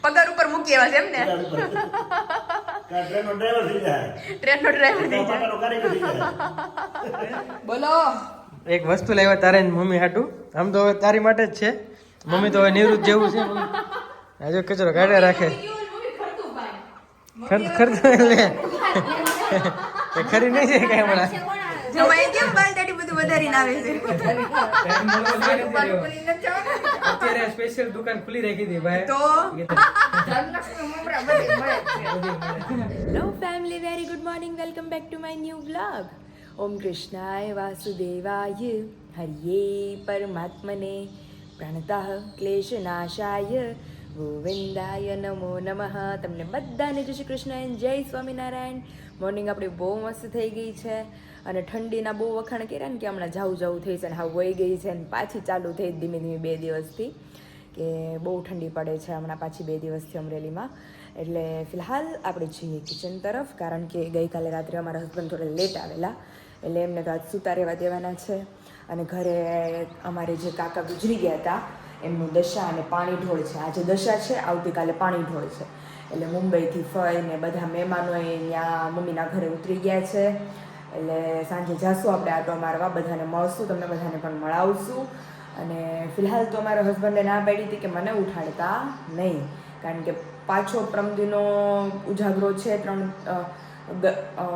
પગાર ઉપર મૂકી એવા છે એમ ને ટ્રેનનો ડ્રાઈવર થઈ જાય. ટ્રેનનો ડ્રાઈવર થઈ જાય. ટમાટાનો કારીગર થઈ જાય. બોલો એક વસ્તુ લાવ્યા તારે ને મમ્મી હાટું. આમ તો હવે તારી માટે જ છે. મમ્મી તો હવે નિવૃત્ત જેવું છે. આજે કચરો કાઢે રાખે. ખર્ચ લે ખરી નહીં છે કઈ હમણાં. જો ભાઈ કેમ બાલદાડી બધું વધારીને આવે છે અત્યારે સ્પેશિયલ દુકાન ખુલી રાખી હતી ભાઈ. તો hello family, very good morning, welcome back to my new blog. ઓમ કૃષ્ણાય વાસુદેવાય હરિયે પરમાત્મને પ્रणतः ક્લેશનાશાય ગોવિંદાય નમો નમઃ. તમને બધાને જય શ્રી કૃષ્ણ એન્ડ જય સ્વામિનારાયણ. મોર્નિંગ આપણી બહુ મસ્ત થઈ ગઈ છે અને ઠંડીના બહુ વખાણ કર્યા ને કે હમણાં જાવું થઈ છે ને હા વહી ગઈ છે ને પાછી ચાલુ થઈ ધીમે ધીમે 2 દિવસથી કે બહુ ઠંડી પડે છે હમણાં પાછી 2 દિવસથી અમરેલીમાં. એટલે ફિલહાલ આપણે જઈએ કિચન તરફ, કારણ કે ગઈકાલે રાત્રે અમારા હસબન્ડ થોડા લેટ આવેલા એટલે એમને તો આજ સૂતા રહેવા દેવાના છે. અને ઘરે અમારે જે કાકા ગુજરી ગયા હતા એમનું દશા અને પાણી ઢોળ છે. આજે દશા છે, આવતીકાલે પાણી ઢોળ છે. એટલે મુંબઈથી ફઈ ને બધા મહેમાનો ત્યાં મમ્મીના ઘરે ઉતરી ગયા છે. એટલે સાંજે જાશું આપણે આટો મારવા, બધાને મળશું, તમને બધાને પણ મળાવશું. અને ફિલહાલ તો અમારા હસબન્ડે ના પાડી હતી કે મને ઉઠાડતા નહીં, કારણ કે પાછો પ્રમદીનો ઉજાગરો છે,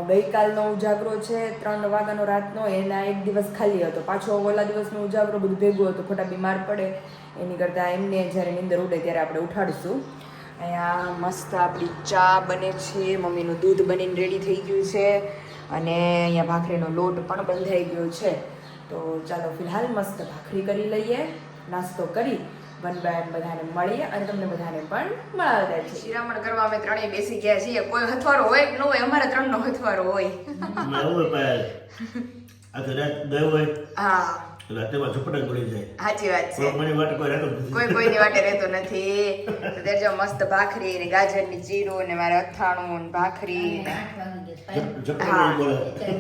ગઈકાલનો ઉજાગરો છે 3 વાગ્યાનો રાતનો, એના 1 દિવસ ખાલી હતો. પાછો ઓલા દિવસનો ઉજાગરો બધું ભેગું હતું, ખોટા બીમાર પડે એની કરતાં એમને જ્યારે નીંદર ઉડે ત્યારે આપણે ઉઠાડીશું. અહીંયા મસ્ત આપણી ચા બને છે, મમ્મીનું દૂધ બનીને રેડી થઈ ગયું છે અને અહીંયા ભાખરીનો લોટ પણ બંધાઈ ગયો છે. તો ચાલો ફિલહાલ મસ્ત ભાખરી કરી લઈએ, નાસ્તો કરી બધાને મળીએ અને તમને બધાને પણ મળાવતા છીએ. શિરામણ કરવા અમે ત્રણેય બેસી ગયા છીએ. કોઈ હથવારો હોય કે ન હોય, અમારા 3નો હથવારો હોય. હા રાતેમાં ઝપડા પડી જાય. સાચી વાત છે. કોઈની વાટે કોઈ રહેતો નથી. કોઈની વાટે રહેતો નથી. તો દેજો મસ્ત ભાખરી ને ગાજરની ચીરો ને મારે અથાણું ને ભાખરી ને ઝપડા બોલે.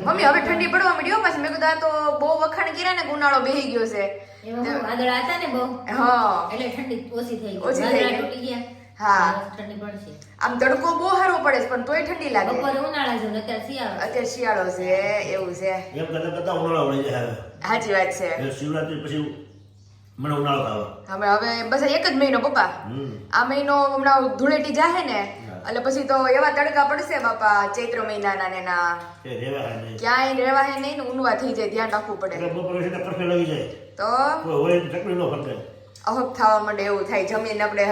મમ્મી હવે ઠંડી પડવા માંડી હો. પાછી મેં કીધું આ તો બહુ વખાણ કર્યા ને ઉનાળો બેહી ગયો છે. વાદળા હતા ને બહુ, હા એટલે ઠંડી ઓછી થઈ ગઈ. ઓછી થઈ ગઈ. વાદળા તૂટી ગયા. હા ઠંડી પડશે. આમ તડકો બહુ સારો પડે છે પણ તોય ઠંડી લાગે. બપોરે ઉનાળા જેવું, અત્યારે શિયાળો. અત્યારે શિયાળો છે એવું છે. એમ કરતા ઉનાળો વળી જાય. સાચી વાત છે. હવે શિવરાત્રી પછી મને ઉનાળો આવે. હવે બસ 1 જ મહિનો પપ્પા. આ મહિનો હમણાં ધૂળેટી જાહે ને એટલે પછી તો એવા તડકા પડશે બાપા ચૈત્ર મહિનાના ને ના ક્યાંય રહેવાય નહીં ને ઊનવા થઈ જાય, ધ્યાન રાખવું પડે. બપોરે સીધા તરફે લાગી જાય તો કોઈ હોય તો ચકલી નો ફરતે. અહક થવા માંડે એવું થાય. જમીન આપણે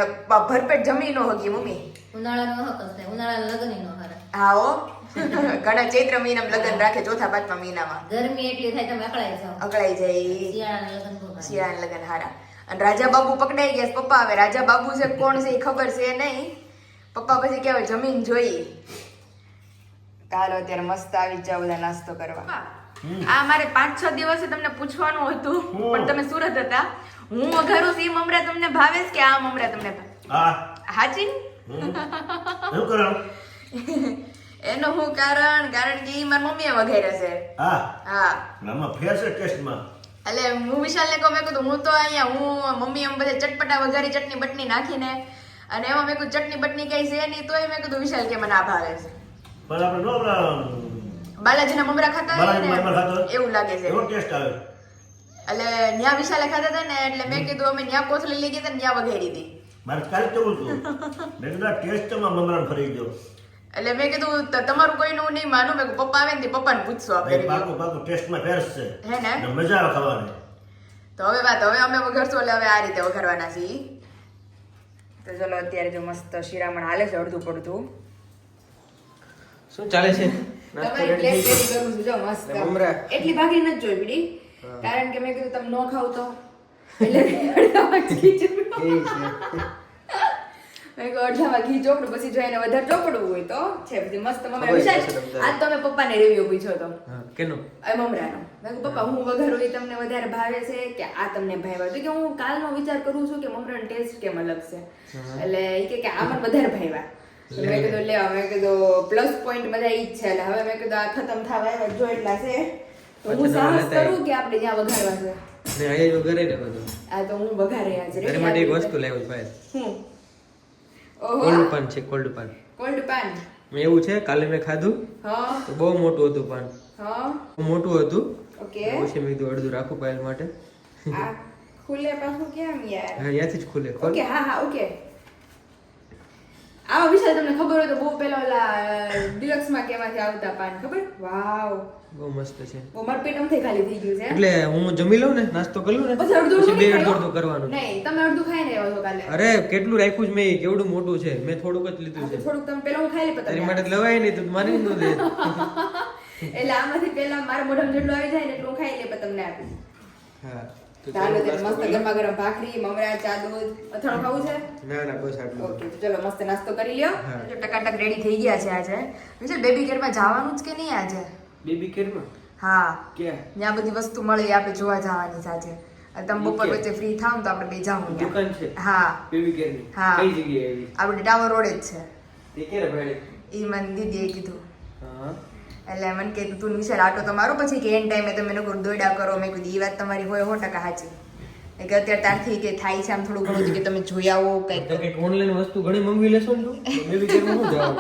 ભરપેટ જમી નો હગી મમ્મી. ઉનાળાનો હક જ થાય. ઉનાળાના લગ્ન ય નો હારા. હા હો ઘણા ચૈત્ર મહિનામાં લગ્ન રાખે, 4થા 5મા મહિનામાં ગરમી એટલી થાય તમે અકળાઈ જાઓ. અકળાઈ જાય. શિયાળાના લગ્ન બહુ હારા. શિયાળાના લગ્ન હારા. અને રાજા બાબુ પકડાઈ ગયા છે. પપ્પા હવે રાજા બાબુ છે કોણ છે એ ખબર છે નહીં. પપ્પા પછી કહેવાય જમીન જોઈ. ચાલો અત્યારે મસ્ત આવી જાવ બધા નાસ્તો કરવા. આ મારે 5-6 દિવસે તમને પૂછવાનું હતું પણ તમે સુરત હતા. હું વઘારું સી મમરા તમને ભાવે છે કે આ મમરા તમને હા હાચી એવું કરો. એનું હું કારણ કે ઈ મારી મમ્મીએ વઘાર્યા છે. હા હા આમાં ફેર છે ટેસ્ટમાં. એટલે હું વિશાલને કહું, મેં કીધું હું તો અહીંયા મમ્મી આમ બધા ચટપટા વઘારી ચટણી બટની નાખીને અને એમાં મેં કીધું ચટણી બટની કઈ છે નહીં તોય મેં કીધું વિશાલ કે મને આ ભાવે છે. પણ આપણે નો બાલાજીના મમરા ખાતા હોય બાલાજી મમરા ખાતા ને હોય. એવું લાગે છે. એવો ટેસ્ટ આવે. એટલે ન્યા વિશાલે ખાતા હતા ને એટલે મેં કીધું અમે ન્યા કોથળી લઈ ગયા હતા ને ન્યા વઘારી હતી. મારે કાલ કેવું હતું મેં કીધું ટેસ્ટમાં મમરાને ફરી ગયો. એટલે મેં કીધું તમારું કોઈનું નહીં માનું. મેં પપ્પા આવે ને પપ્પાને પૂછશું આપણે. પાકું ટેસ્ટમાં ફેરસ છે હે ને અને મજા આવે ખાવાની. તો હવે અમે વઘારશું એટલે હવે આ રીતે વઘારવાના છીએ. તો ચલો અત્યારે જો મસ્ત શિરામણ હાલે છે અડધું પડતું. શું ચાલે છે? તમારી પ્લેટ રેડી કરું છું જો મસ્ત. મમરા. એટલી ભાગી નથી જોઈ પડી કારણ કે મેં કીધું તમે ન ખાવ તો એટલે અડધામાં ઘી ચોપડું. મેં કહ્યું અડધામાં ઘી ચોપડું પછી જો એને વધારે ચોપડવું હોય તો છે બધી મસ્ત મમરા. વિશાલ આજ તો મેં પપ્પાને રિવ્યુ પૂછ્યો હતો કેનો મમરાનો. મેં કીધું પપ્પા હું વઘારું એ તમને વધારે ભાવે છે કે આ તમને ભાવ્યા? તો કે હું કાલનો વિચાર કરું છું કે મમરાનો ટેસ્ટ કેમ અલગ છે. એટલે એ કે આ મને વધારે ભાવ્યા. મેં કીધું લેવા, મેં કીધું પ્લસ પોઈન્ટ બધા ઈ જ છે. એટલે હવે મેં કીધું આ ખતમ થવા આવ્યા જો એટલા છે તો હું સાહસ કરું કે આપણે જ્યાં વઘારવા છે. ને અહીંયા જો ઘરે ને બધું આ તો હું વઘારે આજે ઘરે માટે એક વસ્તુ લાવ્યો છું ભાઈ. હું ઓહો કોલ્ડ પાન છે, કોલ્ડ પાન. કોલ્ડ પાન એવું છે, કાલે મેં ખાધું હા તો બહુ મોટું હતું પાન. હા બહુ મોટું હતું. ઓકે પછી મેં કીધું અડધું રાખું પાયલ માટે. આ ખુલે પાછું કેમ યાર હા, ત્યાંથી જ ખુલે. ખોલ. ઓકે હા ઓકે આવા વિશે તમને ખબર હોય તો બહુ પેલા ઓલા ડિલક્સ માં કેવાથી આવતા પાન ખબર વાવ બહુ મસ્ત છે. બહુ મારું પેટ આમથી ખાલી થઈ ગયું છે એટલે હું જમી લઉં ને, નાસ્તો કરી લઉં ને, પછી અડધું પછી બે નહીં અડધું ખાયો? અડધું કરવાનું. નહીં તમે અડધું ખાઈને આવ્યો છો કાલે અરે કેટલું રાખ્યું છે મેં, કેવડું મોટું છે, મેં થોડુંક જ લીધું છે. થોડુંક તમે પેલા હું ખાઈ લે તારી પછી માટે લવાય નહીં તો મારી ન દે. એટલે આમાંથી પેલા મારા મોઢામાં જેટલું આવી જાય ને એટલું હું ખાઈ લે પછી તમને આપીશ હા તો ચાલો ચાલો ત્યારે નાસ્તો મસ્ત કરી. ગરમા ગરમ ભાખરી મમરા ચા દૂધ અથાણું ખાવું છે ના ના બસ આટલું. ઓકે તો ચલો મસ્ત નાસ્તો કરી લ્યો હા. જો ટકાટક રેડી થઈ ગયા છે આજે વિશાલ બેબી કેરમાં જવાનું જ કે નહીં આજે બેબી કેરમાં હા ક્યાં? ત્યાં બધી વસ્તુ મળે એ આપણે જોવા જવાની છે આજે તમે બપોર વચ્ચે ફ્રી થાવ ને તો આપણે બે જાવું ત્યાં. દુકાન છે હા બેબી કેરની? હા. કઈ જગ્યાએ આવી? આપણે ટાવર રોડ જ છે તે ક્યારે ભાડે? એ મને દીદીએ કીધું હા એટલે મને કે તું વિશાલ આટો તો મારો પછી કે એન ટાઈમે તમે લોકો દોડા કરો મેં કીધું એ વાત તમારી હોય 100% સાચી કે અત્યારે ત્યારથી કે થાય છે આમ થોડું ઘણું કે તમે જોઈ આવો તો કંઈક કંઈક ઓનલાઈન વસ્તુ ઘણી મંગવી લેશો ને તું? બેબી કેરમાં શું જવાનું?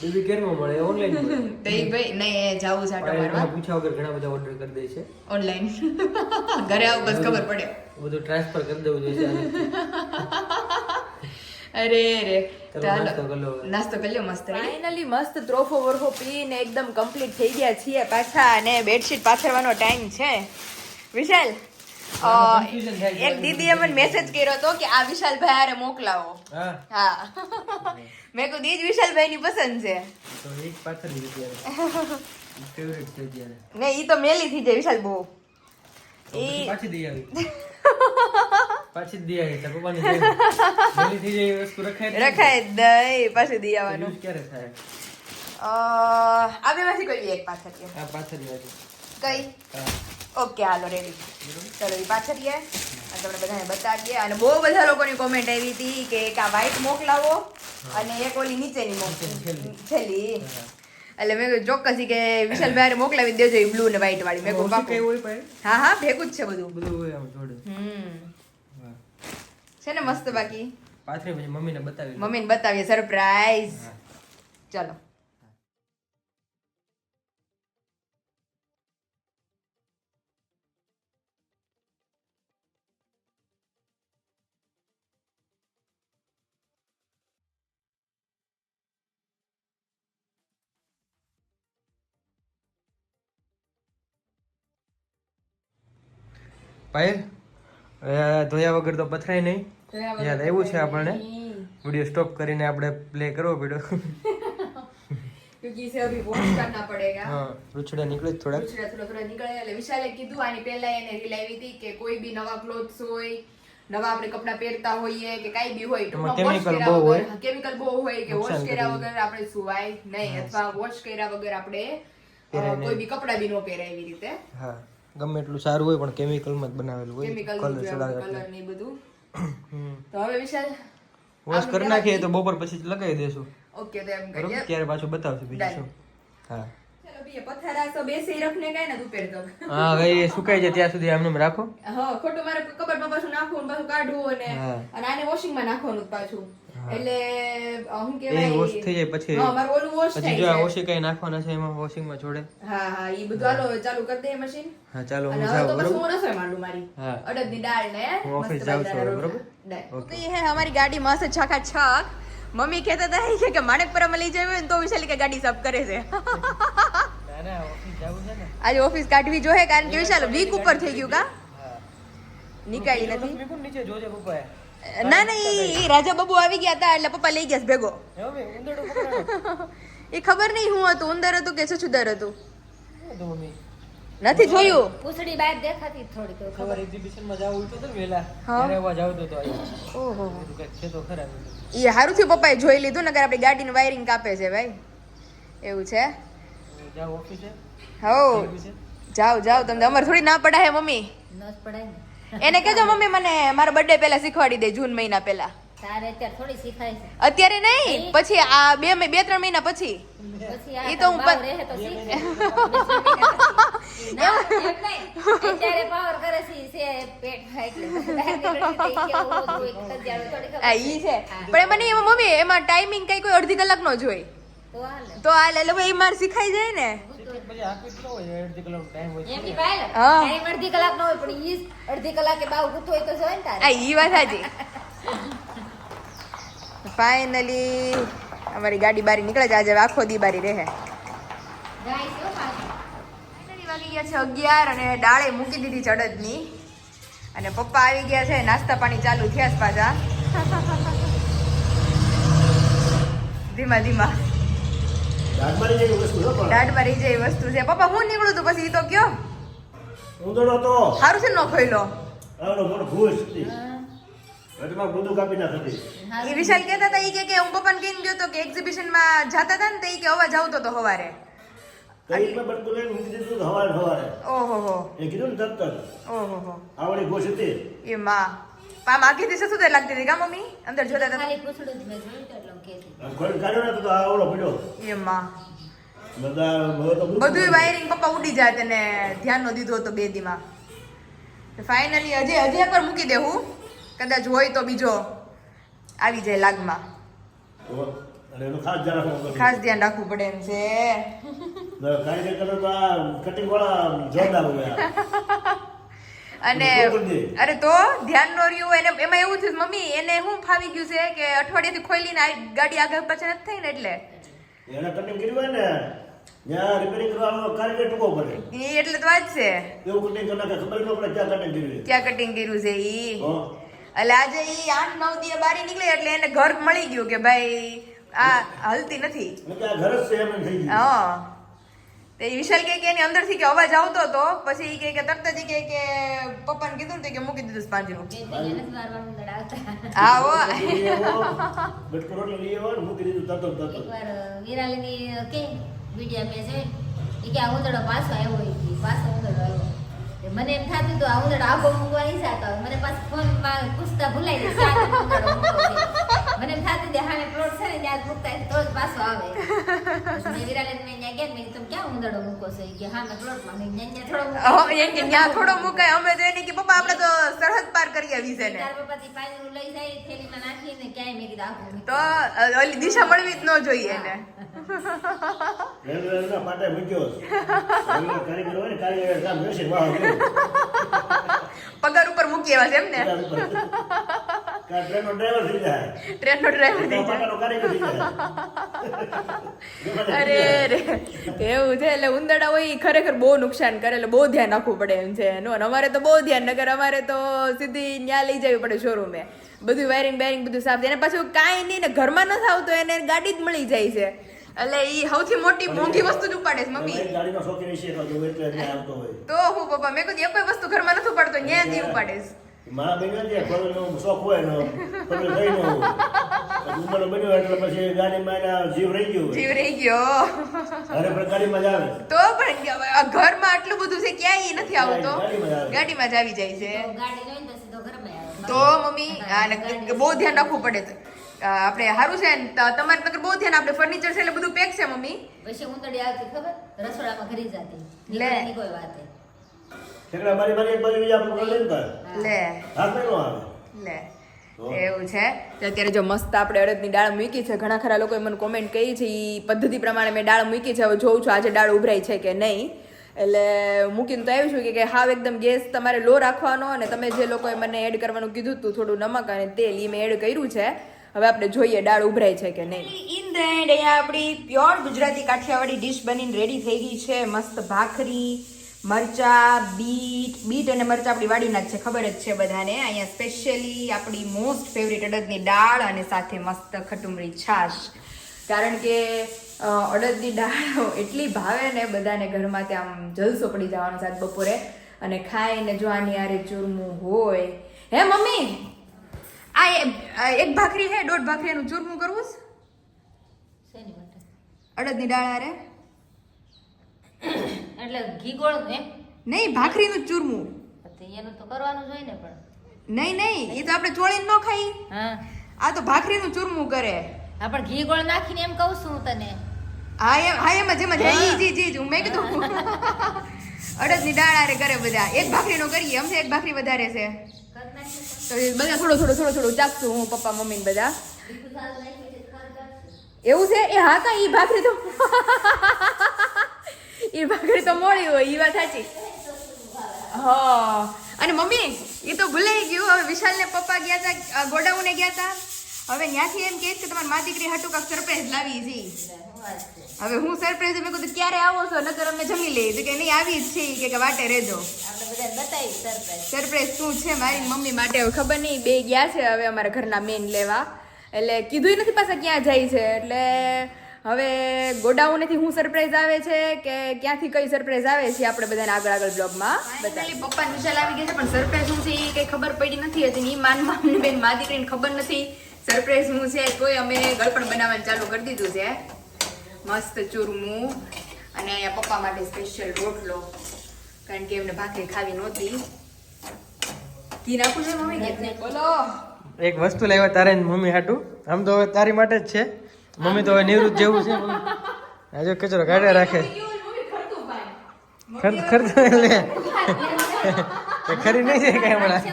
બેબી કેરમાં મળે ઓનલાઈન મળે. તો એ ભાઈ નહીં એ જાવું છે આટો મારવા પૂછ્યા વગર ઘણા બધા ઓર્ડર કરી દે છે. ઓનલાઈન ઘરે આવું બસ ખબર પડે બધું ટ્રાન્સફર કરી દેવું જોઈએ. અરે રે ચલો ચાલો નાસ્તો કરી લો. નાસ્તો કરી લ્યો મસ્ત ready? ફાઇનલી મસ્ત ત્રોફો વરફો પીને એકદમ કમ્પ્લીટ થઈ ગયા છીએ પાછા અને બેડશીટ પાથરવાનો ટાઈમ છે વિશાલ confusion થાય છે. એક દીદીએ મને મેસેજ કર્યો હતો કે આ વિશાલભાઈ હારે મોકલાવો હા હા મેં કીધું ઈ જ વિશાલભાઈ ની પસંદ છે તો એક પાછળ લીધી ફેવરેટ છે ત્યારે. ને ઈ તો મેલી થઈ જાય વિશાલ બહુ તો પછી ઈ પાછી દઈ આવી. પાછી જ દઈ આવી. તારા પપ્પાની જેમ. મેલી થઈ જાય એ વસ્તુ રખાય જ નહીં. રખાય દઈ પાછું દી આવવાનું Use ક્યારે થાય? આ બેમાંથી કોઈ એક પાછળ આ પાછળની હતી. કઈ હા. ઓકે હાલો રેડી ચલો એ પાછળ અને તમને બધાને બતાવીએ અને બહુ બધા લોકોની કોમેન્ટ આવી હતી કે એક આ વ્હાઈટ મોકલાવો અને એક ઓલી નીચેની છેલ્લી. છેલ્લી એટલે મેં કીધું ચોક્કસ ઈ કે વિશાલભાઈ મોકલાવી દેજો એ બ્લુ ને વ્હાઈટ વાળી મેં કહ્યું ઓછી કઈ બાપુ હોય પાછળ? હા હા ભેગું જ છે બધું બધું હોય આમ જોડે. વાહ. છે ને મસ્ત બાકી પાથરી પછી મમ્મીને બતાવી દે. મમ્મીને બતાવીએ સરપ્રાઈઝ હા. ચલો પાયલ હવે ધોયા વગર તો પથરાય નહીં. યાદ આવ્યું છે આપણને. વિડીયો સ્ટોપ કરીને આપણે પ્લે કરવો પડ્યો. क्योंकि इसे अभी वॉश करना पड़ेगा હા રૂછડા નીકળે જ થોડાક. થોડા થોડા નીકળે એટલે વિશાલે કીધું આની પહેલા એને રીલ આવી હતી કે કોઈ બી નવા ક્લોથ્સ હોય નવા આપણે કપડા પહેરતા હોઈએ કે કાઈ બી હોય એમાં ટૂંકમાં wash chemical કર્યા બહુ હોય. વગર- chemical બહુ હોય કે નુકસાન વોશ કર્યા કરે. વગર આપણે સુવાય નહીં અથવા વોશ કર્યા વગર આપણે પહેરાય નહીં. કોઈ બી કપડા બી નો પહેરાય એવી રીતે હા ગમે એટલું સારું હોય પણ કેમિકલમાં જ બનાવેલું હોય. કેમિકલ કલર ચડાવે એટલે. કલર ને ઈ બધું હમ. તો હવે વિશાલ વોશ કરી નાખીએ તો બપોર પછી જ લગાવી દેશું. ઓકે તો એમ બરોબર કરીએ ત્યારે પાછું બતાવશું બીજું Done. શું. હા ચલો ભઈ પથારા તો બેસી રખને કાઈ ના દુપેર તો હા હવે એ સુકાઈ જાય ત્યાં સુધી આમને રાખો. હા ખોટું મારે કબરમાં પાછું નાખવું ને પાછું કાઢવું અને હા. અને આને વોશિંગ માં નાખવાનું જ પાછું હા. એટલે હું એ કહેવાય વોશ થઈ જાય પછી હા મારું ઓલું વોશ પછી થાય જો આ છે ઓછી કઈ નાખવાના છે એમાં વોશિંગમાં જોડે. હા હા ઈ બધું હાલો ચાલુ કરી દે મશીન હા ચાલો અને હું હવે જાઉં તો પછી બરોબર. હું રસોઈ માંડું મારી હા. અડદની દાળ ને હું ઓફિસ મસ્ત જાઉં છું બાજરાના હવે, રોટલા. બરોબર? Done. ઓકે. તો એ હે हमारी गाड़ी मस्त छाका मम्मी कहता था कि माणकपुराમાં લઈ જવી હોય ને તો વિશાલ કે ગાડી સાફ કરે છે ના ના ઓફિસ જાવું છે ને. આજે ઓફિસ કાઢવી જોઈએ કારણ કે વિશાલ વીક ઉપર થઈ ગયું કા નીકાળી નથી મેં કોણ નીચે જોજે પપ્પાએ. ના ના ઈ રાજા બાબુ આવી ગયા હતા એટલે પપ્પા લઈ ગયા છે ભેગો હે મમ્મી ઉંદરડો પકડાયો. એ ખબર નહીં હું હતું ઉંદર હતું કે સચુદર હતું શું હતું મમ્મી? નથી જોયું પૂંછડી બહાર દેખાતી થોડી તો ખબર એક્ઝિબિશનમાં જાવું હતું ને વહેલા હા. ત્યારે અવાજ આવતો હતો અહીંયા. ઓહો કીધું કંઈક છે તો ખરા. ઈ હારું થયું પપ્પાએ જોઈ લીધું નકર આપણી ગાડીનું વાયરિંગ કાપે છે ભાઈ એવું છે જાઓ ઓફિસે. હો જાઓ જાઓ તમને અમારે થોડી ના પડાય મમ્મી ન જ પડાય ને એને કહેજો મમ્મી મને મારો બર્થડે પહેલા શીખવાડી દે જૂન મહિના પહેલા તારે અત્યારે થોડી શીખાય છે અત્યારે નહીં પછી આ 2-3 મહિના પછી પછી ઈ આ તો હું ભાવ રહે તો શીખે ના, એમ નહીં. અત્યારે પાવર કરે છે આ ઈ છે પણ એમાં નહીં, એમાં મમ્મી એમાં ટાઈમિંગ કઈ કોઈ અડધી કલાક નો જોઈ તો હાલે. તો આ એટલે ભાઈ મારે શીખાઈ જાય ને. પછી આ કેટલો હોય અડધી કલાક ટાઈમ હોય એમની પાસે હા. ટાઈમ અડધી કલાક નો હોય પણ ઈ અડધી કલાકે બાવ ગુતો હોય તો જોઈ ને તારે. આ ઈ વાત સાચી. ફાઇનલી અમારી ગાડી બારી નીકળે છે આજે, આખો દી બારી રહે. ગાઈસ હો પાછું. ફાઇનલી વાગી ગયા છે 11 અને ડાળે મૂકી દીધી છે અડદની અને પપ્પા આવી ગયા છે, નાસ્તા પાણી ચાલુ થયા છે પાછા. ધીમા ધીમા દાઢ મારી જેવી વસ્તુ છે પણ. દાઢ મારી જેવી વસ્તુ છે. પપ્પા હું નીકળું તું પછી ઈ તો કયો ઉંદરડો તો સારું છે ને નો ખોઈલો. આવડો મોટો ભૂસ હતી. વચમાં બધું કાપી નાખતી. એ વિશાલ કહેતા હતા ઈ કે હું પપ્પાને કહીને ગયો તો કે એક્ઝિબિશન માં જાતા હતા ને તો ઈ કે અવાજ આવતો તો હવારે. કઈમાં બધું લઈને મૂકી દીધું હવારે હવારે. ઓહો હો એ કીધું ને તરત જ. ઓહો હો આવડી ભૂસ હતી. એ માં પામ આખી દિવસે શું લાગતી હતી કા મમ્મી અંદર જોતા હતા ખાલી પૂછડું જ મેં જોયું તો એટલે હું કહેતી. આમ ખોલીને કાઢ્યો ને તો આવડો પડ્યો. એ માં બધા હવે તો બધું વાયરિંગ પપ્પા ઉડી જાત અને ધ્યાન નો દીધો હતો બે દીમાં. ફાઇનલી હજી એકવાર મૂકી દેવું, કદાચ હોય તો બીજો આવી જાય લાગમાં. અને એનું ખાસ ધ્યાન રાખવું. ખાસ ધ્યાન રાખવું પડે એમ છે. કારીગર કરો તો આ કટિંગ વાળા જોરદાર હોય. અને અરે તો ધ્યાન નો રહ્યું એને એમાં એવું થયું મમ્મી એને શું ફાવી ગયું છે કે અઠવાડિયાથી ખોલીને આ ગાડી આગળ પાછળ નથી થઈ ને એટલે એને કટિંગ કર્યું હોય ને ત્યાં રિપેરિંગ કરવાનો કારીગર ટૂંકો પડે. ઈ એટલે તો વાત છે એવું કટિંગ કરી નાખે ખબર ન પડે ક્યાં કટિંગ કર્યું. ક્યાં કટિંગ કર્યું છે ઈ. હા. એટલે આજે ઈ 8-9 દિવસ બારી નીકળી એટલે એને ઘર મળી ગયું કે ભાઈ આ હલતી નથી. એટલે કે આ ઘર જ છે એમ થઈ ગયું. હા તો એ વિશાલ કે એની અંદરથી કે અવાજ આવતો હતો પછી ઈ કે તરત જ ઈ કે પપ્પાને કીધું ને કે મૂકી દીધું છે પાંજરું. બે દિન એને જ મારવાનું દડ આવતા. હા હો બટકો રોટલી લઈ આવ્યો ને મૂકી દીધું તરત જ તરત. એકવાર વિરાલીની કે વિડીયો મેં જોઈ ઈ કે આ ઉંદરડો પાછો આવ્યો ઈ કે પાછો ઉંદરડો આવ્યો. તે મને એમ થાતું હતું આ ઉંદરડો આગો મૂકવા નહીં જાતો. મને પાછું ફોનમાં પૂછતા ભૂલાઈ ગઈ ક્યાં ઉંદરડો મૂકવો છે. મને એમ થાતું કે હામે પ્લોટ છે ને ત્યાં જ મૂકતા હોય તો જ પાછો આવે. પછી મેં વિરાલીને મેં ત્યાં ગયા મેં કીધું, તમે ક્યાં ઉંદરડો મૂકો છો ઈ કે હામે પ્લોટમાં. મેં ત્યાં થોડો મૂકો. એમ કે ત્યાં થોડો મુકાય અમે તો એને કે પપ્પા આપણે તો સરહદ પાર કરી આવી છે ને તાર પપ્પાથી પાંજરું લઈ જાય થેલીમાં નાખીને ક્યાંય મેં કીધું આગો મૂકી. તો ઓલી દિશા મળવી જ ન જોઈએ એને. રેલવેના પાટે મૂક્યો છે. રેલવે કારીગર હોય ને કારીગર કામ બેસી વાહ ગયું. પગાર ઉપર મૂકી એવા છે એમ ને કા ટ્રેનનો ડ્રાઈવર થઈ જાય. ટ્રેન નો ડ્રાઈવર થઈ જાય. પાટાનો કારીગર થઈ જાય. અરે રે એવું છે એટલે ઉંદરડા હોય ઈ ખરેખર બહુ નુકસાન કરે એટલે બહુ ધ્યાન રાખવું પડે એમ છે નો અમારે તો બહુ ધ્યાન નગર અમારે તો સીધી ન્યા લઈ જવી પડે શોરૂમે બધું વાયરિંગ બેરિંગ બધું સાફ એને પાછું કાંઈ નહીં ને ઘરમાં ન થાવ તો એને ગાડી જ મળી જાય છે એટલે ઈ સૌથી મોટી મોંઘી વસ્તુ જ ઉપાડે છે મમ્મી. તમારી ગાડીનો શોખીન વિશે તો જો એટલે ત્યાં આવતો હોય. તો હું પપ્પા મેં કીધું કોઈ વસ્તુ ઘરમાં નથી ઉપાડતો ન્યા જ ઉપાડે છે. મારા બેન જે ફોરનો શોખ હોય ને તમે લઈ નો ઉંમર બન્યો એટલે પછી ગાડીમાં એના જીવ રહી ગયો હોય. જીવ રહી ગયો અરે પણ ગાડીમાં જ આવે. તો પણ ઘરમાં આટલું બધું છે ક્યાંય ઈ નથી આવતો ગાડીમાં જ આવે. ગાડીમાં જ આવી જાય છે. તો ગાડી લઈને તો સીધો ઘરમાં આવે. તો મમ્મી આને બહુ ધ્યાન રાખવું પડે છે. આપણે સારું છે ને તમારે નકર બહુ ધ્યાન આપણે ફર્નિચર છે એટલે બધું પેક છે મમ્મી. પછી ઉંદરડી આવતી ખબર રસોડામાં ઘરી જતી લે. નીકળવાની કોઈ વાત નહીં. ઠેકડા મારી મારી એક બાજુ બીજા આપણું લઈને તાર લે હાથ નો આવે. લે એવું છે તો અત્યારે જો મસ્ત આપણે અડદની દાળ મૂકી છે ઘણા ખરા લોકોએ મને કોમેન્ટ કરી છે એ પદ્ધતિ પ્રમાણે મેં દાળ મૂકી છે હવે જોઉં છું આજે દાળ ઉભરાઈ છે કે નહીં એટલે મૂકીને તો આવ્યું છું કે હાવ એકદમ ગેસ તમારે લો રાખવાનો અને તમે જે લોકોએ મને એડ કરવાનું કીધું હતું થોડું નમક અને તેલ એ મેં એડ કર્યું છે હવે આપણે જોઈએ દાળ ઉભરાય છે કે નહીં. ઇન ધ એન્ડ અહીંયા આપણી પ્યોર ગુજરાતી કાઠિયાવાડી ડીશ બનીને રેડી થઈ ગઈ છે મસ્ત ભાખરી મરચા બીટ અને મરચા આપણી વાડીના જ છે ખબર જ છે બધાને અહીંયા સ્પેશિયલી આપણી મોસ્ટ ફેવરિટ અડદની દાળ અને સાથે મસ્ત ખટુમરી છાશ કારણ કે અડદની દાળ એટલી ભાવે ને બધાને ઘરમાં આમ જલસો પડી જવાનો સાત બપોરે અને ખાઈને જો આની આરે ચૂરમું હોય હે મમ્મી આ એક ભાખરી હે દોઢ ભાખરી એનું ચૂરમું કરવું છે શેની માટે? અડદની દાળ આરે એટલે ઘી ગોળ એમ નહીં ભાખરીનું ચૂરમું તો એનું તો કરવાનું જ હોય ને પણ નહીં એ તો આપણે ચોળીને ન ખાઈ હા આ તો ભાખરીનું ચૂરમું કરે હા પણ ઘી ગોળ નાખીને એમ કહું છું હું તને. હા એમ જ જી હું મેં કીધું અડદની દાળ આરે કરે બધા એક ભાખરીનું કરીએ અમને એક ભાખરી વધારે છે કર નાખી તો એ બધા થોડું ચાખશું હું પપ્પા મમ્મી ને બધા. એવું છે એ હા કા ઈ ભાખરી તો મોડી હોય ઈ વાત સાચી. હા અને મમ્મી એ તો ભૂલાઈ ગયું. હવે વિશાલ ને પપ્પા ગયા હતા ગોડાઉને ગયા હતા. હવે ત્યાંથી એમ કહે કે તમારી મા દીકરી હાટું કાંક સરપ્રાઈઝ લાવી છે. હવે હું સરપ્રાઈઝ મેં કીધું ક્યારે આવો છો નકર અમે જમી લઈએ તો કે નહીં આવી જ છે કે વાટે રહેજો. સરપ્રાઈઝ શું છે મારી મમ્મી માટે હવે ખબર નહીં. બે ગયા છે હવે અમારા ઘરના મેન લેવા એટલે કીધું નથી પાછા ક્યાં જાય છે. એટલે હવે ગોડાઉનેથી હું સરપ્રાઈઝ આવે છે કે ક્યાંથી કઈ સરપ્રાઈઝ આવે છે આપણે બધાને આગળ બ્લોગમાં બતાવીએ. પપ્પા વિશાલ આવી ગયા છે પણ સરપ્રાઈઝ શું છે એ કઈ ખબર પડી નથી હજી. ની માન બેન મા દીકરીને ખબર નથી સરપ્રાઈઝ શું છે. તોય અમે ગળપણ બનાવવાનું ચાલુ કરી દીધું છે. મસ્ત ચૂરમું અને અહીંયા પપ્પા માટે સ્પેશિયલ રોટલો કારણ કે એમને ભાખરી ખાવી નહોતી. ઘી નાખું છે મમ્મી? બોલો. એક વસ્તુ લાવ્યા તારે ને મમ્મી હાટું. આમ તો હવે તારી માટે જ છે. મમ્મી તો હવે નિવૃત્ત જેવું છે. આજે કચરો કાઢે રાખે. ખર્ચ લે ખરી નહીં છે કઈ હમણાં.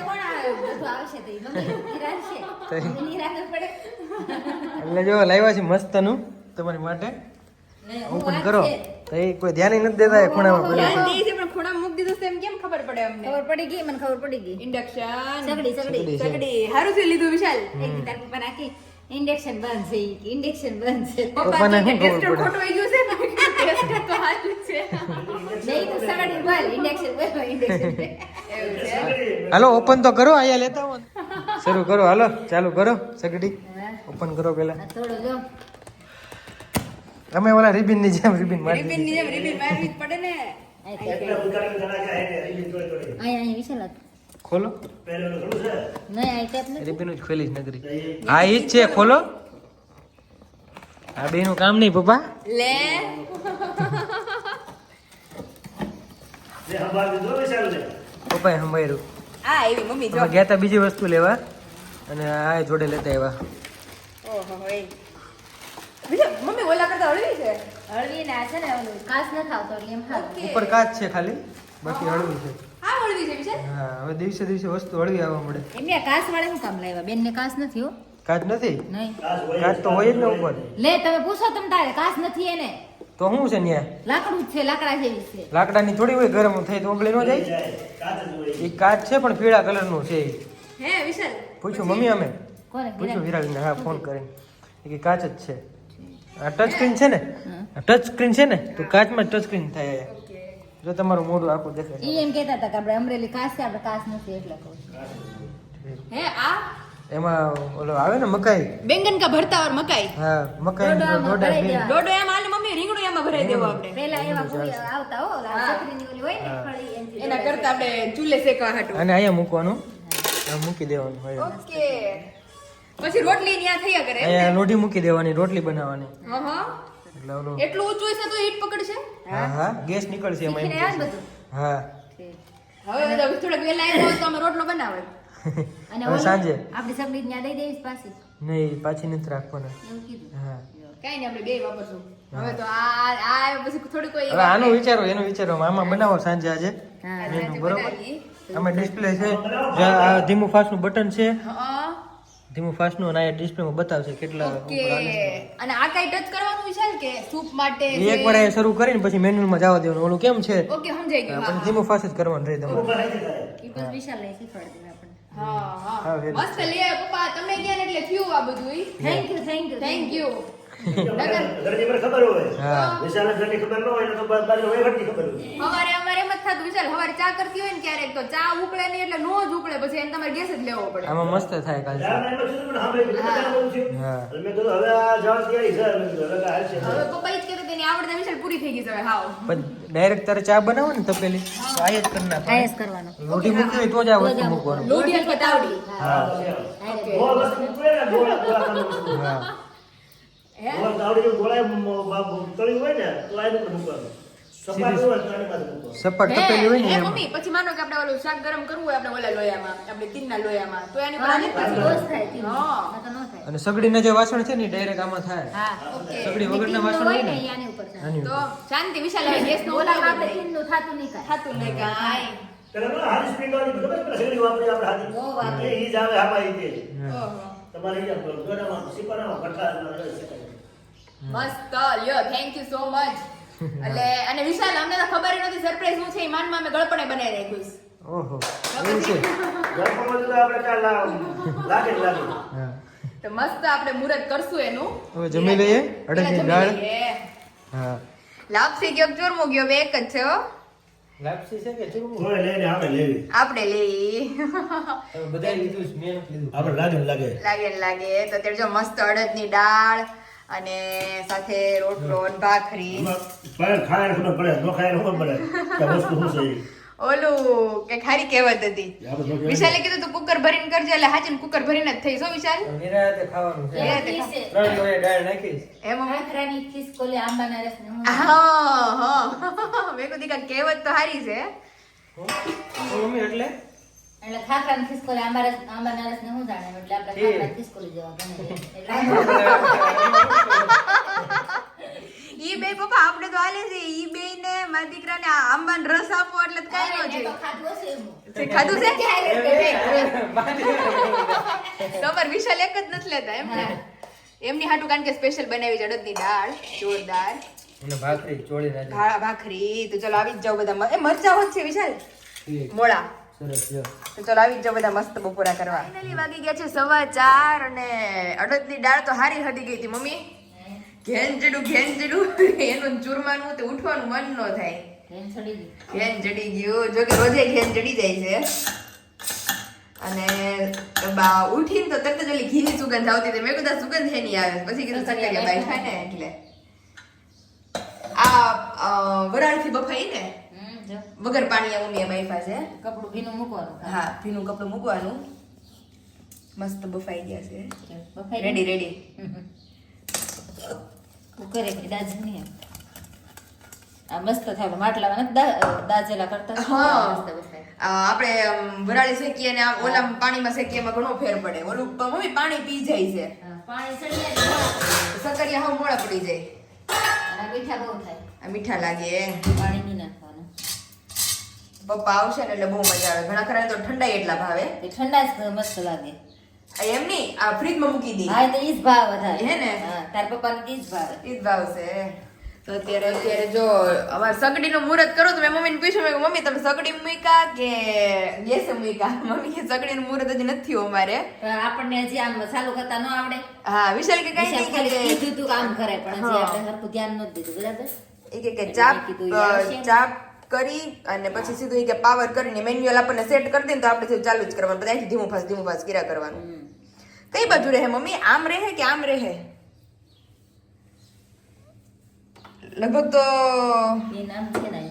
એટલે જો લાવ્યા છે મસ્તનું તમારી માટે. ઓપન કરો તો એ કોઈ ધ્યાન નથી દેતા એ ખૂણામાં પડે છે. પણ ખૂણામાં મૂકી દીધું છે એમ કેમ ખબર પડે અમને? ખબર પડી ગઈ મને ખબર પડી ગઈ. ઇન્ડક્શન સગડી સગડી હારું થી લીધું વિશાલ. એક દી તાર પપ્પા નાખી ઇન્ડક્શન બંધ છે ઇન્ડક્શન બંધ છે પપ્પાને શું ખબર ટેસ્ટર પડે? ખોટું આવી ગયું છે ને ટેસ્ટર તો હાચું છે. નહીં તો સગડી બંધ ઇન્ડક્શન ઇન્ડક્શન એવું છે. હાલો ઓપન તો કરો. અહીંયા લેતા આવો ને. શરૂ કરો હાલો ચાલુ કરો સગડી ઓપન કરો પેલા. થોડો જો અમે ઓલા રિબિન ની જેમ રિબિન મારી રિબિન ની જેમ રિબિન મારવી જ પડે ને. એટલા ઉતારીને ચડા જાય એને રીબીન થોડી થોડી. અહીંયા વિશાલ ખોલો. પહેલેનું થોડું છે. નહીં આ ટેપ નથી રિબિન જ ખોલી જ નગરી. હા ઈ જ છે ખોલો. આ બેનું કામ નહીં પપ્પા. લે જે હંભાર દીધો વિશાલ ને. પપ્પાએ સંભાળ્યું. આ એવી મમ્મી જો. અમે ગયા તા બીજી વસ્તુ લેવા અને આ જોડે લેતા આવ્યા. ઓહો એ વિશાલ મમ્મી ઓલા કરતા હળવી છે. હળવી ને આ છે ને ઓલું કાસ ન થાવતો એટલે એમ હાલ ઉપર કાચ છે ખાલી બાકી હળવી છે. આ હળવી છે વિશાલ. હા હવે દિવસે દિવસે વસ્તુ હળવી આવવા મળે. એમને કાસ વાળે શું કામ લાવ્યા બેન ને કાસ નથી હો કાચ નથી. નહીં કાચ તો હોય જ ને ઉપર. લે તમે પૂછો તમ તારે કાસ નથી એને તો શું છે ન્યા લાકડું જ છે લાકડા જેવી છે લાકડાની થોડી હોય ગરમ થાય તો ઓગળી ન જાય. કાચ જ હોય. એ કાચ છે પણ પીળા કલરનું છે. હે વિશાલ પૂછ્યું મમ્મી અમે કોને પૂછ્યું વિરાગને હા ફોન કરીને એ કે કાચ જ છે. આ ટચ સ્ક્રીન છે ને ટચ સ્ક્રીન છે ને તો કાચમાં ટચ સ્ક્રીન થાય અહીંયા. જો તમારું મોઢું આખું દેખાય. ઈ એમ કહેતા હતા કે આપણે અમરેલી કાસ છે આપણે કાસ નથી એટલે કહું છું. હે આ એમાં ઓલો આવે ને મકાઈ. બેંગન કા ભરતા ઓર મકાઈ હા મકાઈ ડોડામાં ભરાઈ દેવા. દોડો એમ આલે મમ્મી રીંગણું એમાં ભરાઈ દેવો આપણે. પેલા એવા પૂરી આવતા હો છોકરીની ઓલી હોય ને ફળી એનથી એના કરતા આપણે ચૂલે શેકવા હાટું. અને અહીંયા મૂકવાનું આ મૂકી દેવાનું હોય. ઓકે પછી રોટલી ન્યા થયા કરે એમ ને? અહીંયા લોઢી મૂકી દેવાની રોટલી બનાવવાની હા એટલે ઓલું એટલું ઊંચું હશે તો હીટ પકડશે. હા હા ગેસ નીકળશે એમાં એમ શીખીને આવે ને કહેશે. બધું હા હવે બધા થોડાક વેલા આવ્યા હોય તો અમે રોટલો બનાવે. અને હવે ઓલું સાંજે આપણી સગડી ત્યાં દઈ દેવીશ પાછી નહીં પાછી નથી રાખવાના. એવું કીધું હા કાઈ નહીં આપણે બે વાપરશું. હવે તો આ પછી થોડી કોઈ હવે આનું વિચારો એનું વિચારો આમાં બનાવો સાંજે આજે હા મેનુ બરોબર. આમાં ડિસ્પ્લે છે જ્યાં આ ધીમું ફાસ્ટનું બટન છે હા ધીમું ફાસ્ટનું અને આ ડિસ્પ્લેમાં બતાવશે કેટલા ઓકે ઉપર હાલે છે. અને આ કઈ ટચ કરવાનું વિચાર કે સૂપ માટે એ એકવાર અહીંયા શરૂ કરીને પછી મેન્યુમાં જવા દેવાનું ઓલું કેમ છે ઓકે સમજાઈ ગયું. પછી ધીમું ફાસ્ટ જ કરવાનું રહે તમારે. ઉપર આવી જાય. ઈ પછી વિશાલ લઈ શીખવાડી દે આપણને હા હા હા, very મસ્ત લે પપ્પા તમે ગયા ને એટલે થયું આ બધું. Thank you thank you. ઘરની મને ખબર હોય. હા વિશાલને ઘરની ખબર ન હોય ને તો બાજુ વહીવટની ખબર હોય. અમારે એમ જ થતું વિચાર સવારે ચા કરતી હોય ને ક્યારેક તો ચા ઉકળે નહીં એટલે નો જ ઉકળે પછી એને તમારે ગેસ જ લેવો પડે. આમાં મસ્ત થાય કાલ ત્યારે મેં એમ જ કીધું પણ સાંભળ્યું. બધાને બહુ થયું. હા. એટલે મેં કીધું હવે આ જવાની તૈયારી છે. મેં કીધું હવે આ હાલશે. હવે પપ્પા ઈ જ કહેતા તેની આવડતા વિશાલ પૂરી થઈ ગઈ છે હવે હાવ. પણ ડાયરેક્ટ તારે ચા બનાવો ને તપેલી તો આ જ કરી નાખો. આયસ કરવાનો લોઢી મૂકવી હોય તો જ આ વસ્તુ મૂકવાનું. લોઢી અથવા તાવડી. હા ગોળ વસ્તુ મૂકવે ને, ગોળા કરવાનું વસ્તુ. હા ગોળ તાવડી જેવું ગોળા તળ્યું હોય ને તો આ ઉપર મૂકવાનું. સપાટ હોય તો આની પાસે મૂકવાનું. સપાટ તપેલી હોય ને હે એમ મમ્મી પછી માનો કે આપણે ઓલું શાક ગરમ કરવું હોય આપણે ઓલા લોયામાં આપણે તીરના લોયામાં તો એની પર આની પછી પાસે રોજ થાય તીન. હા. નકર ન થાય અને સગડીના જે વાસણ છે ને ડાયરેક્ટ આમાં થાય. હા ઓકે સગડી વગરના વાસણ હોય હોય ને ને ઈ આની ઉપર થાય આની તો ઉપર. શાંતિ વિશાલ હવે ગેસ નો ઓલામાં ઉતાવળ આપણે નહીં. તીનનું થાતું નહીં કાંઈ. થાતું નહીં કાંઈ. પેલા પેલા હારી સ્પ્રિંગ વાળી ખબર છે? પેલા સગડી વાપરી આપણે હારી. બહુ વાપરી. ઈ જ આવે હામાં ઈ જ. ઓહો. તમારે ઈ જ ગોડામાં, સિપારામાં, ભઠ્ઠામાં રહી શકાય. મસ્ત લ્યો થેન્ક યુ સો મચ એટલે અને વિશાલ અમને તો ખબર ય નથી સરપ્રાઈઝ શું છે ઈ માનમાં અમે ગળપણે બનાવી રાખ્યું છે. ઓહો એવું છે ગળપણમાં તો આપણે ચાલ લાગે જ લાગે. હા તો મસ્ત આપણે મુહૂર્ત કરશું એનું હવે જમી લઈએ અડદની જમી દાળ લઈએ. હા લાપસી ગયો કે ચૂરમો ગયો બે એક જ છે હો લાપસી છે કે ચૂરમું કોઈ લઈને આપણે લેવી. આપણે લઈ તમે બધાએ લીધું છે મેં નથી લીધું આપણે લાગે ને લાગે. લાગે ને લાગે તો અત્યારે જો મસ્ત અડદની દાળ અને સાથે રોટલો ને ભાખરી પણ ખાય ખબર પડે, ન ખાય ખબર પડે કે આ વસ્તુ શું છે ઈ. ઓલું કે ખારી કહેવત હતી આપણે જો વિશાલે કીધું તું કુકર ભરીને કરજે એટલે હાચીને કુકર ભરીને જ થઈ છો વિશાલ નિરાતે ખાવાનું છે નિરાતે ખીસ છે. 3 લોહી દાળ નાખીશ એમ મમ્મી ખાખરાની ખિસકોલી આંબાના રસને હું હા મેં કીધું કે કહેવત તો હારી છે મમ્મી એટલે એટલે ખાખરાની ખિસકોલી આંબાના રસને હું જાણે એટલે આપણે ઠીક. ખાખરાની ખિસકોલી જેવા બને ઈ બે પપ્પા આપણે તો હાલે છે ઈ બે ને મારા દીકરાને આ આંબાનો રસ આપો એટલે તો કાઈ ન એટલે છે તો ખાધું હશે એમ. તે ખાધું છે તમાર વિશાલ એક જ નથી લેતા એમ ને એમની હાટુ કારણ કે સ્પેશિયલ બનાવી છે અડદની દાળ જોરદાર અને ભાખરી ચોળી નાખી ભાખરી તો ચલો આવી જ જાવ બધા એ મરચા હોત છે વિશાલ ઠીક મોળા સરસ જો તો ચલો આવી જ જાવ બધા મસ્ત બપોરા કરવા ફાઇનલી વાગી ગયા છે 4:15 અને અડદની દાળ તો હારી હટી ગઈ હતી મમ્મી ઘેંચડું એનું ચૂરમાનું તો ઉઠવાનું મન ન થાય ઘેન છડી ગઈ. ઘેન ચડી ગયું જો કે રોજે ઘેન ચડી જાય છે અને ઉઠીને તો તરત જ ઓલી ઘીની સુગંધ આવતી હતી મેં કીધું સુગંધ હે નહીં આવે પછી કીધું સકરિયા બાઈ ખાય ને એટલે આ વરાળથી બફાઈ ને જો વગર પાણી ઉમિયા બાઈફા છે કપડું ભીનું મૂકવાનું હા ભીનું કપડું મૂકવાનું મસ્ત બફાઈ ગયા છે બફાઈ રેડી રેડી કરે કે દાજ નહીં આ મસ્ત થાય માટલામાં નથી દાજેલા કરતા હા. મસ્ત બફાય. આપણે વરાળી શેકીએ અને આ ઓલા પાણીમાં શેકીએ એમાં ઘણો ફેર પડે ઓલું મમ્મી પાણી પી જાય છે હા, પાણી ચડી જાય તો મોળા પડી સકરિયા હાવ મોડા પડી જાય જાય. અને આ મીઠા બહુ થાય આ મીઠા લાગે પાણી નહીં નાખવાનું પપ્પા આવશે ને એટલે બહુ મજા આવે ઘણા ખરા તો ઠંડા એટલા ભાવે એ ઠંડા જ મસ્ત લાગે આ એમ નહીં આ ફ્રીજમાં મૂકી દી હા તો ઈ જ ભાવ વધારે હે ને? હા તાર પપ્પાને ઈ જ ભાવે ઈ જ ભાવશે તો અત્યારે જો અમારે સગડીનું મુહૂર્ત કરો તો મેં મમ્મીને પૂછ્યું મેં કીધું, મમ્મી તમે સગડી મૂક્યા કે ગેસે મૂક્યા મમ્મી કે સગડીનું મુહૂર્ત હજી નથી થયું અમારે પણ આપણને હજી આમ ચાલુ કરતા ન આવડે હા વિશાલ કે કઈ વિશાલ ખાલી નહીં કીધું તું કામ કરે પણ હજી હા. આપણે હરખું ધ્યાન નથી દીધું બરાબર કે ચાપ કીધું ઈ આવશે ને? ચાપ કરી અને પછી સીધું ઈ કે પાવર કરીને મેન્યુઅલ આપણને સેટ કરી દે ને તો આપણે સીધું ચાલુ જ કરવાનું બધા અહીંથી ધીમું ફાસ કર્યા કરવાનું કઈ બાજુ રહે મમ્મી આમ રહે કે આમ રહે લગભગ તો એ નામ છે ને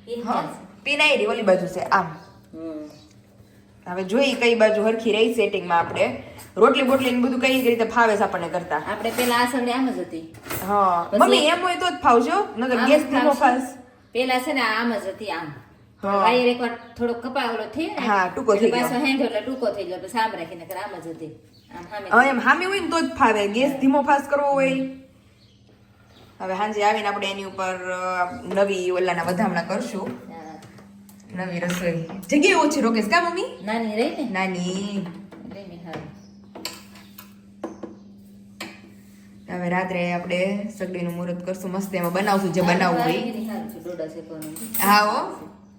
એ હા ખ્યાલ છે. પીનાઈ ઓલી બાજુ છે આમ હવે જોઈ કઈ બાજુ હરખી રહી સેટિંગમાં આપણે રોટલી બોટલી ને બધું કઈ રીતે ફાવે છે આપણને કરતા આપણે પેલા આ સગડી આમ જ હતી હા પછી- મમ્મી એમ હોય તો જ ફાવજો નકર આમ ગેસ જ ધીમો ફાવશે. ફાસ પેલા છે ને આમ જ હતી આમ હા. વાયર એકવાર થોડો કપાવલો થઈ ને હા, ટૂંકો થઈ એટલે ગયો. પાછો હેંધો એટલે ટૂંકો થઈ ગયો પછી આમ રાખીને નકર આમ જ હતી આમ સામે હવે એમ હામી હોય ને તો જ ફાવે ગેસ ધીમો ફાસ કરવો હોય હવે સાંજે આવીને આપણે એની ઉપર નવી ઓલાના વધામણા કરશું હા. નવી રસોઈ જગ્યાએ ઓછી રોકેશ કા મમ્મી નાની રહી ને નાની રહી ને હારું. હવે રાત્રે આપણે સગડીનું મુહૂર્ત કરશું મસ્ત એમાં બનાવશું જે બનાવવું હોય નાની ને હારું છે, ડોડા શેકવાનું. હા હો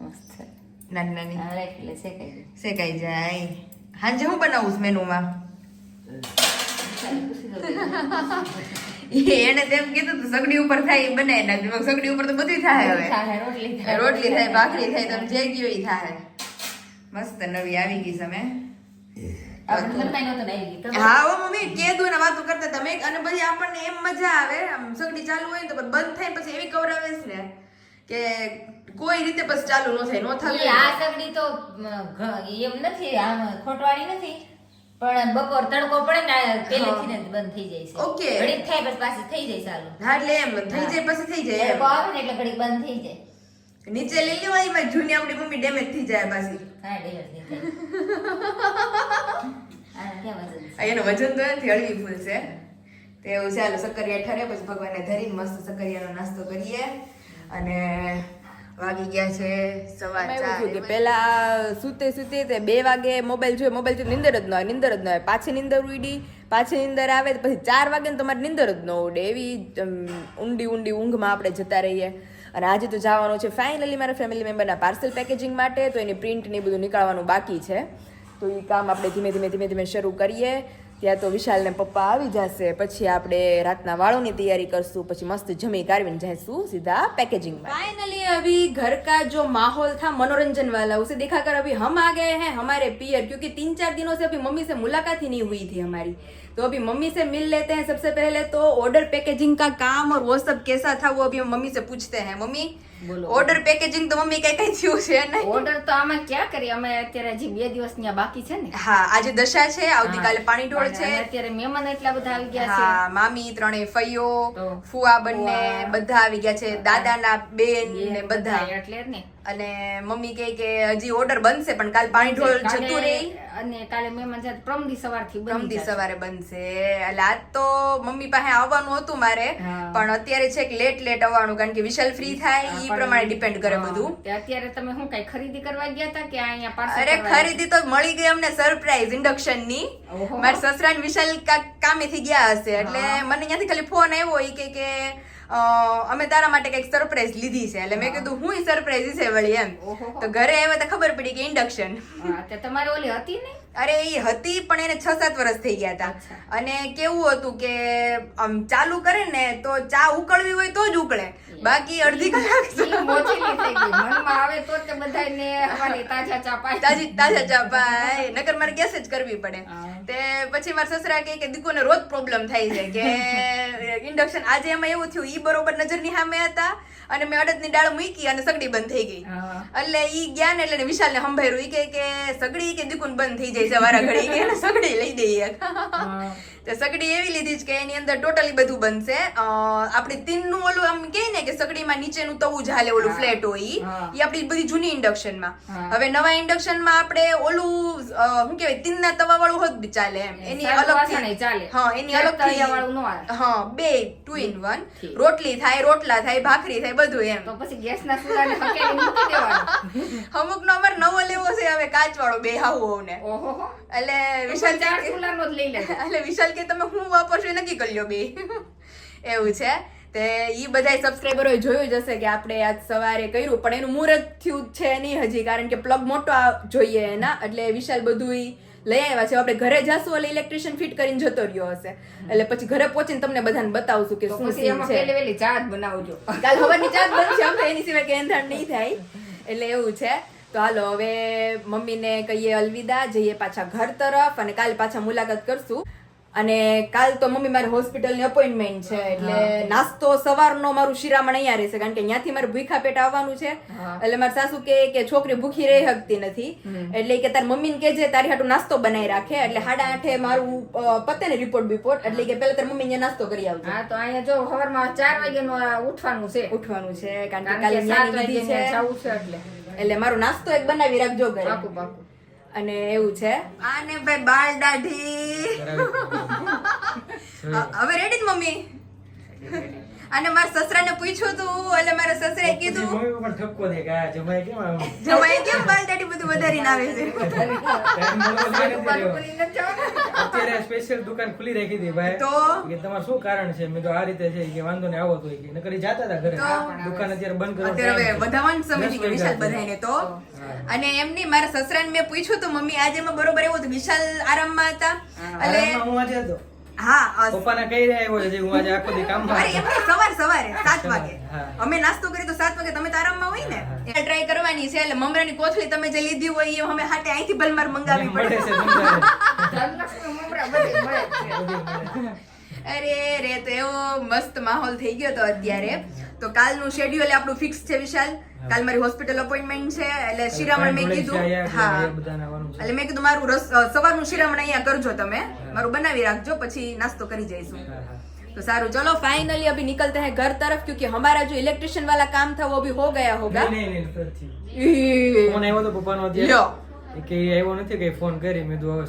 મસ્ત છે. નાની નાની હા, રાખ એટલે શેકાઈ જાય. શેકાઈ જાય હાંજે હું બનાવું છું મેનુમાં ચાલો, પૂછી દો બેન. એને તેમ કીધું તું સગડી ઉપર થાય એ બનાવી નાખજો મેં કીધું, સગડી ઉપર તો બધું થાય હવે થાય, રોટલી થાય. રોટલી થાય ભાખરી થાય તમે જે ગયો એ થાય મસ્ત નવી આવી ગઈ તમે આપણે ઘરમાં નહોતું ને આવી ગયું. તમે- હા હો મમ્મી કીધું ને વાતો કરતા તમે અને પછી આપણને એમ મજા આવે આમ સગડી ચાલુ હોય ને તો બંધ થાય ને પછી એવી કવરાવે છે ને કે કોઈ રીતે પછી ચાલુ ન થાય નો ઈ થાય આ સગડી તો એમ નથી આમ ખોટવાળી નથી પણ બપોર તડકો પડે ને પહેલેથી ને જ બંધ થઈ જાય છે ઓકે. ઘડીક થાય પછી પાછી થઈ જાય ચાલુ હા એટલે એમ થઈ જાય પછી થઈ જાય તડકો આવે ને એટલે ઘડીક બંધ થઈ જાય એમ નીચે લઈ લેવાય એમાં જૂની આપણી મમ્મી ડેમેજ થઈ જાય પાછી હા ડેમેજ નહીં થાય આને ક્યાં વજન છે? એનું વજન તો નથી હળવી ફૂલ છે તો એવું ચાલો સક્કરિયા ઠરે પછી ભગવાનને ધરીને મસ્ત સક્કરિયાનો નાસ્તો કરીએ અને વાગી ગયા છે 4:15 કે પેલા સૂતે તે 2 વાગે મોબાઈલ જોઈએ નીંદર જ ન આવે પાછી નીંદર ઉડી પાછી નીંદર આવે તો પછી 4 વાગે ને તમારી નીંદર જ ન ઉડે એવી ઊંડી ઊંઘમાં આપણે જતા રહીએ. અને આજે તો જવાનું છે ફાઇનલી મારા ફેમિલી મેમ્બરના પાર્સલ પેકેજિંગ માટે, તો એની પ્રિન્ટ ને બધું નીકાળવાનું બાકી છે. તો એ કામ આપણે ધીમે ધીમે શરૂ કરીએ. ત્યાં તો વિશાલ ને પપ્પા આવી જશે, પછી આપણે રાતના વાળોની તૈયારી કરશું, પછી મસ્ત જમી કાઢવીને જઈશું સીधा पैकेजिंग में. फाइनली अभी घर का जो माहौल था मनोरंजन वाला उसे दिखाकर अभी हम आ गए हैं हमारे पियर, क्योंकि 3-4 दिनों से अभी मम्मी से मुलाकात ही नहीं हुई थी हमारी. तो अभी मम्मी से मिल लेते हैं. सबसे पहले तो ऑर्डर पैकेजिंग का काम और वो सब कैसा था वो अभी हम मम्मी से पूछते हैं. मम्मी ऑर्डर पैकेजिंग तो मम्मी કઈ થયું છે ને? ઓર્ડર તો આમાં ક્યાં કરી, અમે અત્યારે હજી 2 દિવસ ત્યાં બાકી છે ને. હા, આજે દશા છે, આવતીકાલે પાણી ઢોળ છે. અને અત્યારે મહેમાન એટલા બધા આવી ગયા છે. હા, મામી, 3 ફઈઓ, તો ફુવા બંને બધા આવી ગયા છે, દાદાના બેન ને બધા. એટલે જ ને. અને મમ્મી કહે કે હજી ઓર્ડર બનશે પણ કાલ પાણી ઢોળ જતું રહી અને કાલે મહેમાન છે પ્રમદી સવારથી પ્રમદી સવારે બનશે. એટલે આજ તો મમ્મી પાસે આવવાનું હતું મારે, પણ અત્યારે છે કે લેટ આવવાનું, કારણ કે વિશાલ ફ્રી થાય ઈ પ્રમાણે ડિપેન્ડ કરે બધું. તે અત્યારે તમે શું કઈ ખરીદી કરવા ગયા હતા કે અહીંયા પાર્સલ? અરે ખરીદી તો મળી ગઈ અમને સરપ્રાઈઝ ઇન્ડક્શન ની. મારા સસરા ને વિશાલ કામેથી ગયા હશે, એટલે મને ત્યાંથી ખાલી ફોન આવ્યો ઈ કે અમે તારા માટે કઈક સરપ્રાઈઝ લીધી છે. એટલે મેં કીધું હું સરપ્રાઈઝ છે વળી એમ. તો ઘરે આવ્યા તો ખબર પડી કે ઇન્ડક્શન. તમારે ઓલી હતી ને? અરે એ હતી પણ એને 6-7 વર્ષ થઈ ગયા હતા. અને કેવું હતું કે આમ ચાલુ કરે ને તો ચા ઉકળવી હોય તો જ ઉકળે, બાકી અડધી કલાક મોચેલી થઈ ગઈ. મનમાં આવે તો તે બધાને હવારે તાજા ચા પાય. તાજા ચા પાય, નકર મારે ગેસ જ કરવી પડે. તે પછી મારા સસરા કહે કે દીકુને રોજ પ્રોબ્લેમ થાય છે કે ઇન્ડક્શન. આજે એમાં એવું થયું, ઈ બરોબર નજરની સામે હતા અને મેં અડદની દાળ મૂકી અને સગડી બંધ થઈ ગઈ. એટલે ઈ ગયા ને એટલે વિશાલને સંભાળ્યું, ઈ કે સગડી કે દીકુન બંધ થઈ જાય છે વારા ઘડી, કે એને સગડી લઈ દઈએ. તો સગડી એવી લીધી છે કે એની અંદર ટોટલી બધું બનશે. આપણે તીનનું ઓલું આમ કહે ને કે સગડીમાં નીચેનું તવું જ હાલે, ઓલું ફ્લેટ હોય ઈ આપણી બધી જૂની ઇન્ડક્શનમાં. હવે નવા ઇન્ડક્શનમાં આપણે ઓલું શું કહેવાય તીનના તવા વાળું હોત બી ચાલે એમ. એની અલગથી ચાલે. હા, એની અલગથી વાળું ન આવે. હા, 2 in 1 રોટલી થાય, રોટલા થાય, ભાખરી થાય, બધું એમ. તો પછી ગેસના ચૂલાને હકેલી મૂકી દેવાનો. અમુકનો અમારે નવો લેવો છે હવે, કાચ વાળો બે હાવ ને. ઓહો. એટલે વિશાલ 4 ચૂલાનો જ લઈ લે. એટલે વિશાલ કે તમે હું વાપરશો એ નક્કી કરી લ્યો બે. એવું છે. તે ઈ બધાય સબસ્ક્રાઇબરોએ જોયું જ હશે કે આપણે આજ સવારે કર્યું, પણ એનું મુહૂર્ત થયું છે નહીં હજી, કારણ કે પ્લગ મોટો જોઈએ એના. એટલે વિશાલ બધું લઈ આવ્યા છે. આપણે ઘરે જાશું એટલે ઇલેક્ટ્રિશિયન ફિટ કરીને જતો રહ્યો હશે. એટલે પછી ઘરે પહોંચીને તમને બધાને બતાવશું કે શું સીન છે. વેલી ચા જ બનાવજો. કાલ સવારની ચા જ બનશે, આપણે એની સિવાય કે એંધાણ નહીં થાય. એટલે એવું છે. તો હાલો હવે મમ્મીને કહીએ અલવિદા, જઈએ પાછા ઘર તરફ અને કાલ પાછા મુલાકાત કરશું. અને કાલ તો મમ્મી મારે હોસ્પિટલની અપોઇન્ટમેન્ટ છે, એટલે નાસ્તો સવારનો મારું શિરામણ અહીંયા રહેશે, કારણ કે ત્યાંથી મારે ભૂખા પેટ આવવાનું છે. એટલે મારા સાસુ કે છોકરી ભૂખી રહી શકતી નથી, એટલે કે તાર મમ્મીને કહેજે તારી હાટુ નાસ્તો બનાવી રાખે. એટલે 8:30 મારું પતે ને રિપોર્ટ, એટલે કે પેલા તાર મમ્મી ને નાસ્તો કરી આવજો. હા, તો અહીંયા જો સવારમાં 4 વાગ્યાનું ઉઠવાનું છે, કારણ કે કાલે નાની દીદી છે જવું છે. એટલે મારો નાસ્તો એક બનાવી રાખજો ઘરે. પાકું. અને એવું છે. આને ભાઈ બાળ દાઢી હવે રેડી જ મમ્મી. અને મારા સસરાને પૂછ્યું તું, એટલે મારા સસરાએ કીધું મમ્મી પણ ઠપકો દે કે આ જમાઈ કેમ આવું? જમાઈ કેમ બાળ દાઢી બધું વધારીને આવે છે. ટાઈમ મળવો જોઈએ નથી. અત્યારે સ્પેશિયલ દુકાન ખુલ્લી રાખી હતી ભાઈ, તો કે તમારું શું કારણ છે? મેં તો આ રીતે છે કે વાંધો ને આવો તો કે નકરી જાતા હતા ઘરે, દુકાન અત્યારે બંધ કરો. અત્યારે હવે વધાવવાનું સમય છે કે વિશાલ બધાયને તો. અને એમની મારા સસરાને મેં પૂછ્યું તો મમ્મી આજે એમાં બરોબર એવું હતું, વિશાલ આરામમાં હતા. એટલે હું આજે હતો, હા, પપ્પાને કહી રહ્યા આવ્યો છે હું આજે આખો દી કામમાં અરે એમ નહીં, સવારે 7 વાગે અમે નાસ્તો કરી તો 7 વાગે તમે તો આરામમાં હોય ને. એ ટ્રાય કરવાની છે. એટલે મમરાની કોથળી તમે જે લીધી હોય એ અમે હાટે અહીંથી બલમાર મંગાવી મળે પડે. છે. અરે રે, તો એવો મસ્ત માહોલ થઈ ગયો તો અત્યારે. તો કાલનું શેડ્યુલ આપણું ફિક્સ છે વિશાલ. કાલ મારી હોસ્પિટલ અપોઇન્ટમેન્ટ છે, એટલે શિરામણ મેં કીધું. હા, એટલે મેં કીધું મારું સવારનું શિરામણ અહીંયા કરજો, તમે મારું બનાવી રાખજો, પછી નાસ્તો કરી જઈશું. तो सारू चलो फाइनली अभी निकलते हैं घर तरफ, क्योंकि हमारा जो इलेक्ट्रिशियन वाला काम था वो अभी हो गया होगा. नहीं फोन આવ્યો તો પપ્પાનો અત્યારે કે આવ્યો નથી, કે ફોન કરી મેં તો હવે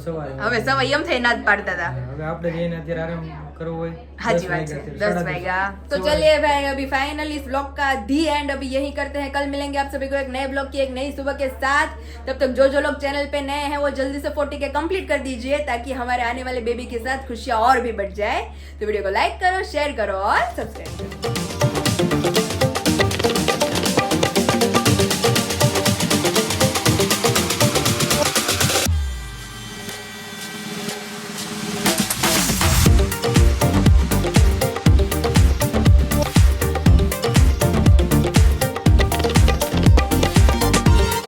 સવારે એમ થઈ ના જ પાડતા હતા. હવે આપણે જઈને અત્યારે આરામ કરવો હોય સાચી વાત છે 10 વાગ્યા तो चलिए भाई अभी फाइनली इस ब्लॉग का दी एंड अभी यही करते हैं. कल मिलेंगे आप सभी को एक नए ब्लॉग की एक नई सुबह के साथ. तब तक जो लोग चैनल पे नए हैं वो जल्दी से 40K कंप्लीट कर दीजिए ताकि हमारे आने वाले बेबी के साथ खुशियां और भी बढ़ जाए. तो वीडियो को लाइक करो, शेयर करो और सब्सक्राइब करो.